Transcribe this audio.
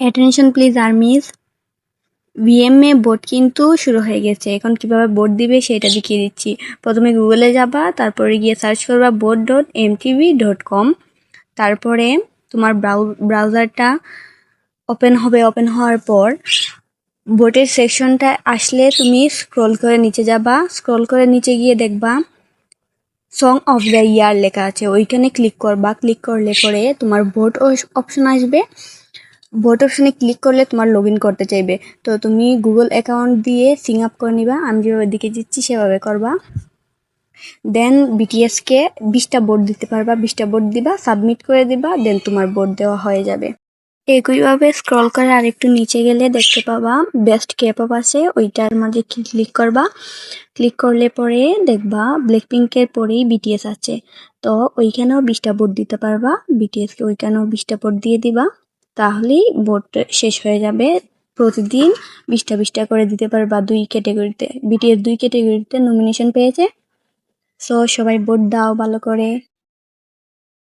Attention please army's, ভিএমএ boat কিন্তু শুরু হয়ে গেছে। এখন কিভাবে বোট দিবে সেটা দেখিয়ে দিচ্ছি। প্রথমে গুগলে যাবা, তারপরে গিয়ে সার্চ করবা boat.mtv.com। তারপরে তোমার ব্রাউজারটা ওপেন হবে। ওপেন হওয়ার পর বোটের সেকশনটা আসলে তুমি স্ক্রল করে নিচে যাবা। স্ক্রল করে নিচে গিয়ে দেখবা সং অফ দ্য ইয়ার লেখা আছে, ওইখানে ক্লিক করবা। ক্লিক করলে পরে তোমার বোট অপশন আসবে। বোট অপশনে ক্লিক করলে তোমার লগ ইন করতে চাইবে, তো তুমি গুগল অ্যাকাউন্ট দিয়ে সিং আপ করে নিবা। আমি যেভাবে দিকে দিচ্ছি সেভাবে করবা। দেন বিটিএসকে 20টা বোট দিতে পারবা, 20টা বোট দিবা, সাবমিট করে দিবা, দেন তোমার বোট দেওয়া হয়ে যাবে। একইভাবে স্ক্রল করে আরেকটু নিচে গেলে দেখতে পাবা বেস্ট কেপঅপ আছে, ওইটার মাঝে ক্লিক করবা। ক্লিক করলে পরে দেখবা ব্ল্যাকপিঙ্কের পরেই বিটিএস আছে, তো ওইখানেও 20টা বোট দিতে পারবা। বিটিএসকে ওইখানেও 20টা বোট দিয়ে দিবা, তাহলেই বোট শেষ হয়ে যাবে। প্রতিদিন 20টা করে দিতে পারবা 2 ক্যাটাগরিতে। বিটিএস 2 ক্যাটাগরিতে নমিনেশন পেয়েছে। সো সবাই বোট দাও ভালো করে।